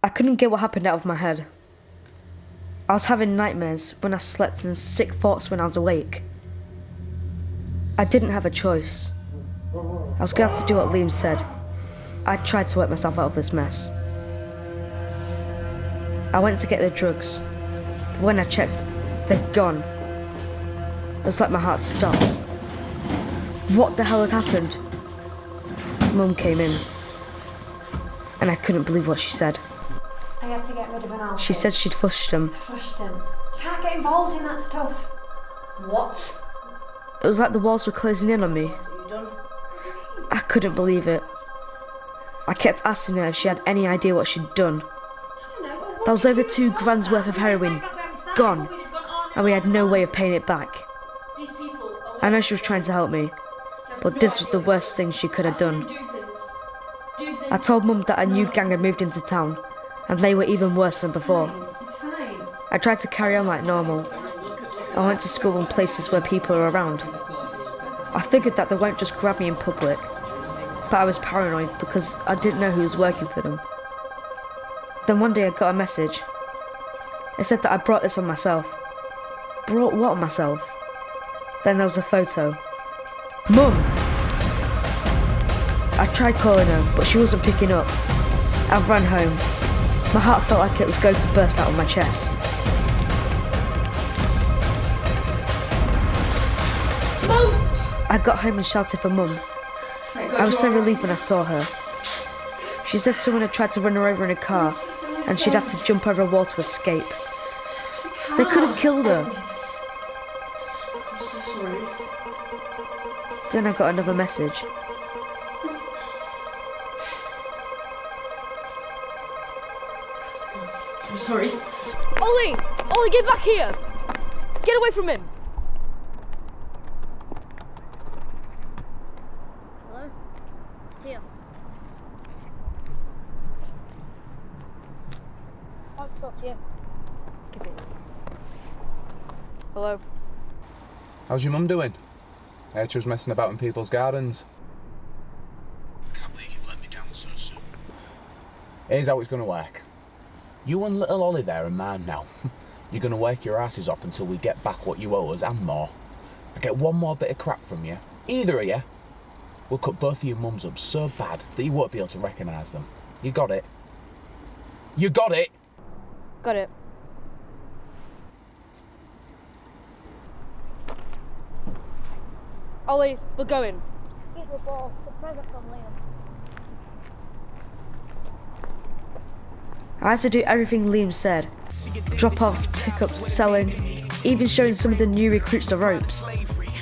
I couldn't get what happened out of my head. I was having nightmares when I slept and sick thoughts when I was awake. I didn't have a choice. I was going to have to do what Liam said. I tried to work myself out of this mess. I went to get the drugs, but when I checked, they're gone. It was like my heart stopped. What the hell had happened? Mum came in, and I couldn't believe what she said. I had to get rid of an Alfie. She said she'd flushed him. Flushed him. You can't get involved in that stuff. What? It was like the walls were closing in on me. That's what you've done. I couldn't believe it. I kept asking her if she had any idea what she'd done. I don't know. That was over £2,000 worth of heroin gone, and we had no way of paying it back. I know she was trying to help me, but this was the worst thing she could have done. I told Mum that a new gang had moved into town, and they were even worse than before. I tried to carry on like normal. I went to school in places where people were around. I figured that they won't just grab me in public, but I was paranoid because I didn't know who was working for them. Then one day I got a message. It said that I brought this on myself. Brought what on myself? Then there was a photo. Mum! I tried calling her, but she wasn't picking up. I ran home. My heart felt like it was going to burst out of my chest. Mum! I got home and shouted for Mum. I was so relieved when I saw her. She said someone had tried to run her over in a car, and she'd have to jump over a wall to escape. They could have killed her. I'm so sorry. Then I got another message. I'm sorry. Ollie! Ollie, get back here! Get away from him! Hello? It's here. I'll stop here. Give it. Hello? How's your mum doing? I heard she was messing about in people's gardens. Can't believe you've let me down so soon. Here's how it's going to work. You and little Ollie there are mine now. You're going to work your asses off until we get back what you owe us and more. I get one more bit of crap from you, either of you, we'll cut both of your mums up so bad that you won't be able to recognise them. You got it? You got it? Got it. Ollie, we're going. Keep the ball. It's a present from Liam. I had to do everything Liam said. Drop-offs, pick-ups, selling, even showing some of the new recruits the ropes.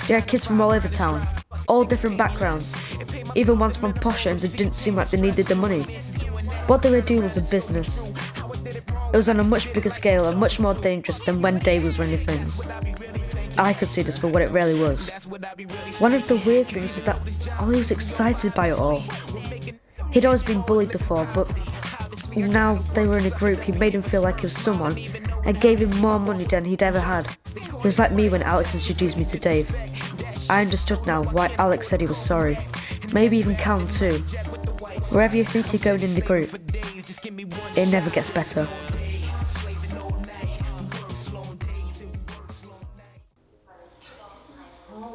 There had kids from all over town, all different backgrounds, even ones from posh homes who didn't seem like they needed the money. What they were doing was a business. It was on a much bigger scale and much more dangerous than when Dave was running things. I could see this for what it really was. One of the weird things was that Ollie was excited by it all. He'd always been bullied before, but now they were in a group. He made him feel like he was someone and gave him more money than he'd ever had. It was like me when Alex introduced me to Dave. I understood now why Alex said he was sorry. Maybe even Callum too. Wherever you think you're going in the group, it never gets better.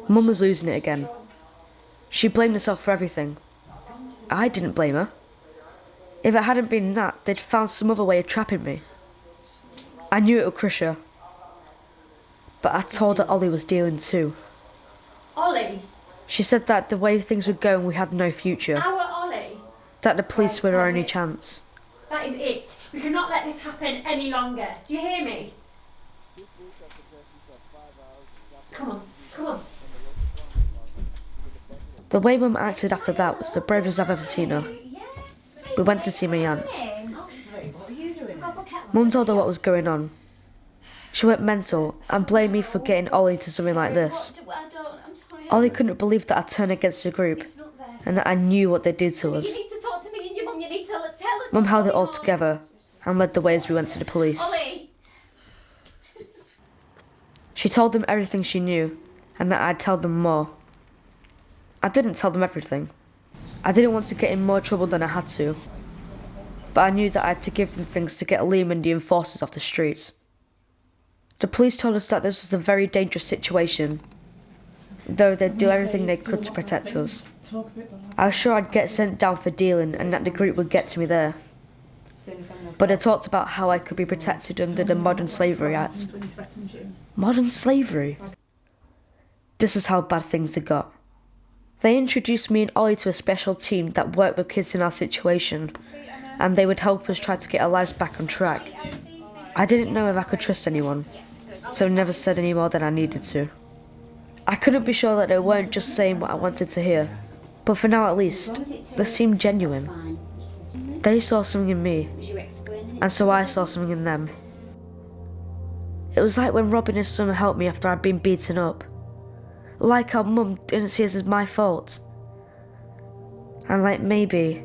Mum was losing it again. She blamed herself for everything. I didn't blame her. If it hadn't been that, they'd found some other way of trapping me. I knew it would crush her. But I told her Ollie was dealing too. Ollie? She said that the way things were going, we had no future. Our Ollie? That the police were our only chance. That is it. We cannot let this happen any longer. Do you hear me? Come on, come on. The way Mum acted after that was the bravest I've ever seen her. We went to see my aunt. Mum told her what was going on. She went mental and blamed me for getting Ollie to something like this. Ollie couldn't believe that I turned against the group and that I knew what they'd do to us. Mum held it all together and led the way as we went to the police. She told them everything she knew and that I'd tell them more. I didn't tell them everything. I didn't want to get in more trouble than I had to. but I knew that I had to give them things to get Liam and the enforcers off the streets. The police told us that this was a very dangerous situation, though they'd do everything they could to protect us. I was sure I'd get sent down for dealing and that the group would get to me there. But they talked about how I could be protected under the Modern Slavery Act. Modern slavery? This is how bad things had got. They introduced me and Ollie to a special team that worked with kids in our situation, and they would help us try to get our lives back on track. I didn't know if I could trust anyone, so never said any more than I needed to. I couldn't be sure that they weren't just saying what I wanted to hear, but for now at least, they seemed genuine. They saw something in me, and so I saw something in them. It was like when Rob and his son helped me after I'd been beaten up. Like how Mum didn't see it as my fault. And like maybe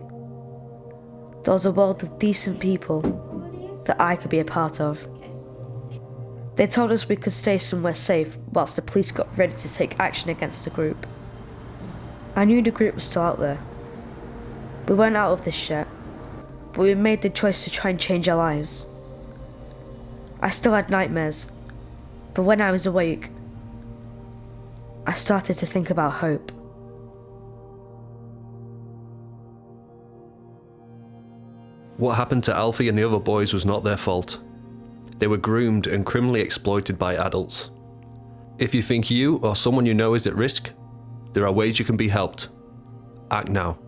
there was a world of decent people that I could be a part of. They told us we could stay somewhere safe whilst the police got ready to take action against the group. I knew the group was still out there. We weren't out of this yet, but we made the choice to try and change our lives. I still had nightmares, but when I was awake, I started to think about hope. What happened to Alfie and the other boys was not their fault. They were groomed and criminally exploited by adults. If you think you or someone you know is at risk, there are ways you can be helped. Act now.